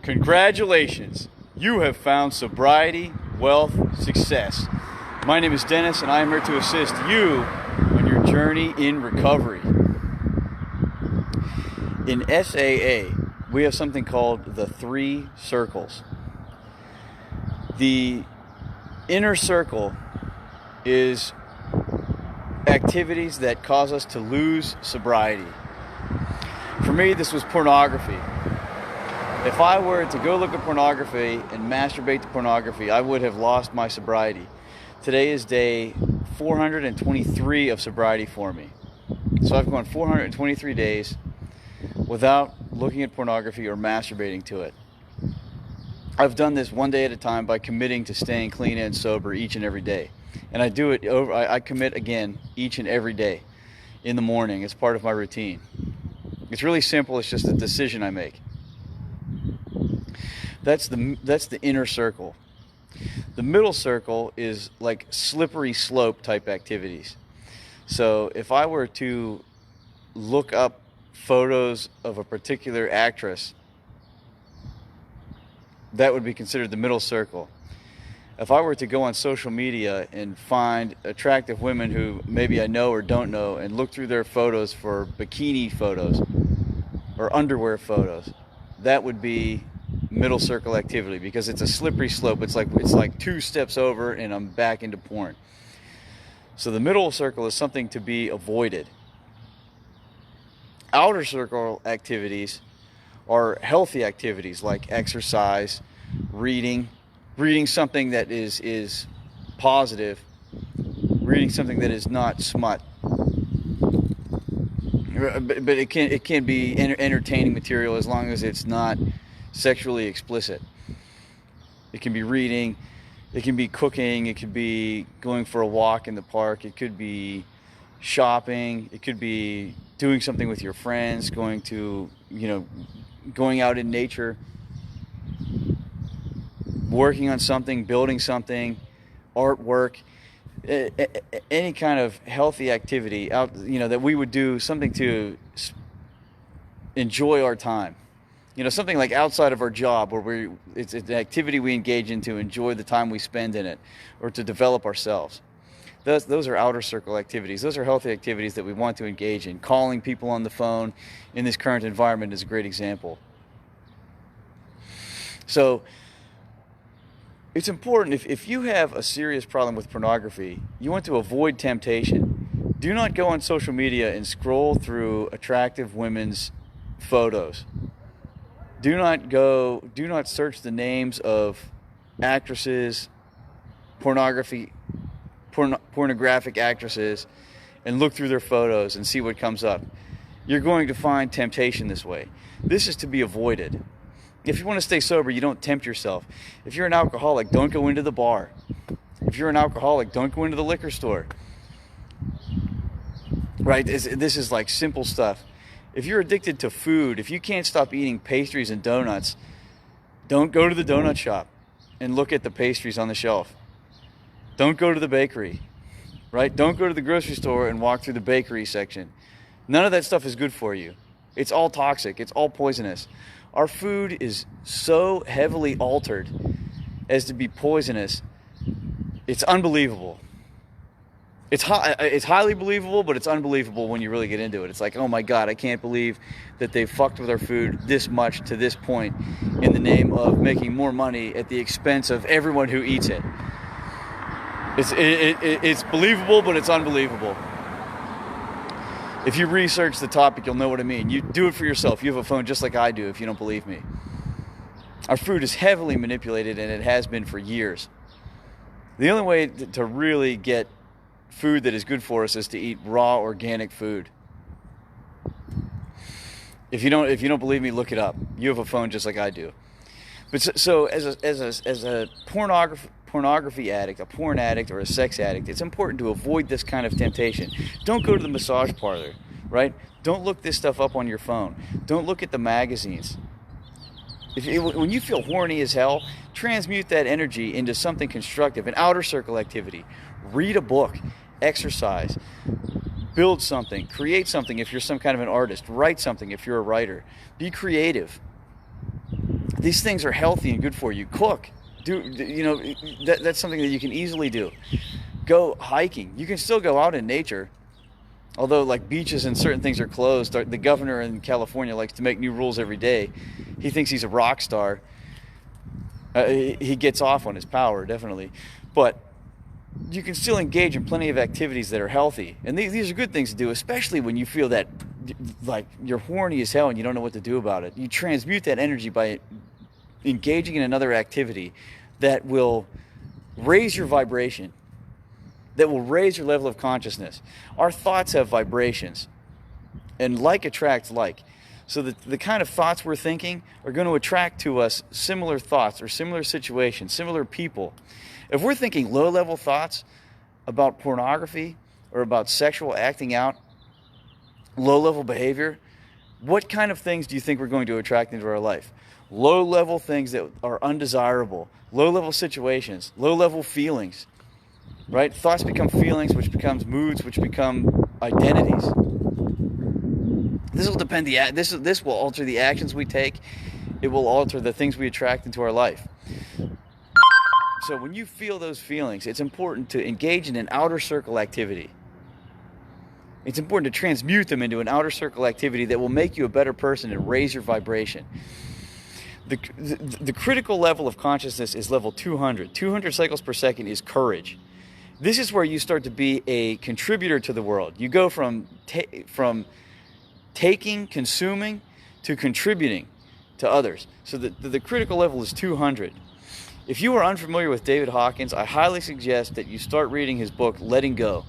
Congratulations, you have found sobriety, wealth, success. My name is Dennis, and I am here to assist you on your journey in recovery. In SAA, we have something called the 3 circles. The inner circle is activities that cause us to lose sobriety. For me, this was pornography. If I were to go look at pornography and masturbate to pornography, I would have lost my sobriety. Today is day 423 of sobriety for me. So I've gone 423 days without looking at pornography or masturbating to it. I've done this one day at a time by committing to staying clean and sober each and every day. And I do it over, I commit again each and every day in the morning. It's part of my routine. It's really simple. It's just a decision I make. That's the inner circle. The middle circle is like slippery slope type activities. So if I were to look up photos of a particular actress, that would be considered the middle circle. If I were to go on social media and find attractive women who maybe I know or don't know and look through their photos for bikini photos or underwear photos, that would be middle circle activity, because it's a slippery slope. It's like 2 steps over and I'm back into porn. So the middle circle is something to be avoided. Outer circle activities are healthy activities like exercise, reading something that is positive, reading something that is not smut. But it can be entertaining material as long as it's not sexually explicit. It can be reading, it can be cooking, it could be going for a walk in the park, it could be shopping, it could be doing something with your friends, going out in nature, working on something, building something, artwork, any kind of healthy activity out, that we would do, something to enjoy our time. Something like outside of our job, where it's an activity we engage in to enjoy the time we spend in it, or to develop ourselves. Those are outer circle activities. Those are healthy activities that we want to engage in. Calling people on the phone in this current environment is a great example. So it's important, if you have a serious problem with pornography, you want to avoid temptation. Do not go on social media and scroll through attractive women's photos. Do not search the names of actresses, pornographic actresses, and look through their photos and see what comes up. You're going to find temptation this way. This is to be avoided. If you want to stay sober, you don't tempt yourself. If you're an alcoholic, don't go into the bar. If you're an alcoholic, don't go into the liquor store. Right? This is like simple stuff. If you're addicted to food, if you can't stop eating pastries and donuts, don't go to the donut shop and look at the pastries on the shelf. Don't go to the bakery, right? Don't go to the grocery store and walk through the bakery section. None of that stuff is good for you. It's all toxic. It's all poisonous. Our food is so heavily altered as to be poisonous. It's unbelievable. It's highly believable, but it's unbelievable when you really get into it. It's like, oh my God, I can't believe that they fucked with our food this much to this point in the name of making more money at the expense of everyone who eats it. It's believable, but it's unbelievable. If you research the topic, you'll know what I mean. You do it for yourself. You have a phone just like I do, if you don't believe me. Our food is heavily manipulated, and it has been for years. The only way to really get food that is good for us is to eat raw, organic food. If you don't believe me, look it up. You have a phone just like I do. But so as a pornography addict, a porn addict, or a sex addict, it's important to avoid this kind of temptation. Don't go to the massage parlor, right? Don't look this stuff up on your phone. Don't look at the magazines. When you feel horny as hell, transmute that energy into something constructive, an outer circle activity. Read a book, exercise, build something, create something if you're some kind of an artist, write something if you're a writer. Be creative. These things are healthy and good for you. Cook. That's something that you can easily do. Go hiking. You can still go out in nature. Although, like, beaches and certain things are closed. The governor in California likes to make new rules every day. He thinks he's a rock star. He gets off on his power, definitely. But you can still engage in plenty of activities that are healthy. And these are good things to do, especially when you feel that, like, you're horny as hell and you don't know what to do about it. You transmute that energy by engaging in another activity that will raise your vibration, that will raise your level of consciousness. Our thoughts have vibrations, and like attracts like. So the kind of thoughts we're thinking are going to attract to us similar thoughts or similar situations, similar people. If we're thinking low-level thoughts about pornography or about sexual acting out, low-level behavior, what kind of things do you think we're going to attract into our life? Low-level things that are undesirable, low-level situations, low-level feelings. Right? Thoughts become feelings, which becomes moods, which become identities. This will depend. This will alter the actions we take. It will alter the things we attract into our life. So when you feel those feelings, it's important to engage in an outer circle activity. It's important to transmute them into an outer circle activity that will make you a better person and raise your vibration. The critical level of consciousness is level 200. 200 cycles per second is courage. This is where you start to be a contributor to the world. You go from taking, consuming, to contributing to others. So the critical level is 200. If you are unfamiliar with David Hawkins, I highly suggest that you start reading his book, Letting Go.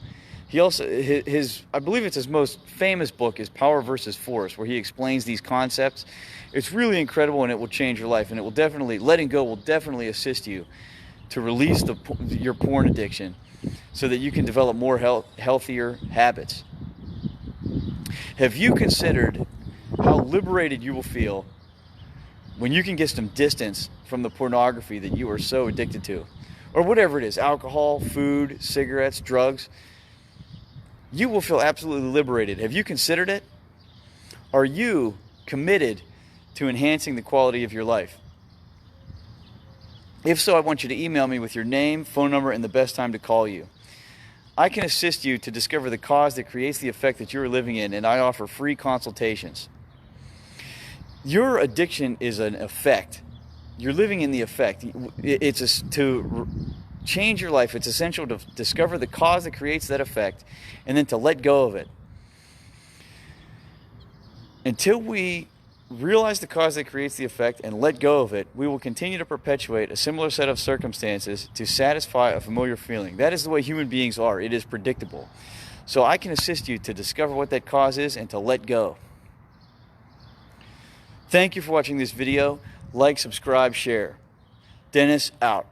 He also, I believe it's his most famous book, is Power versus Force, where he explains these concepts. It's really incredible, and it will change your life. And it will definitely, letting go will definitely assist you to release your porn addiction, so that you can develop more healthier habits. Have you considered how liberated you will feel when you can get some distance from the pornography that you are so addicted to? Or whatever it is, alcohol, food, cigarettes, drugs. You will feel absolutely liberated. Have you considered it? Are you committed to enhancing the quality of your life? If so, I want you to email me with your name, phone number, and the best time to call you. I can assist you to discover the cause that creates the effect that you're living in, and I offer free consultations. Your addiction is an effect. You're living in the effect. To change your life, it's essential to discover the cause that creates that effect and then to let go of it. Until we realize the cause that creates the effect and let go of it, we will continue to perpetuate a similar set of circumstances to satisfy a familiar feeling. That is the way human beings are. It is predictable. So I can assist you to discover what that cause is and to let go. Thank you for watching this video. Like, subscribe, share. Dennis out.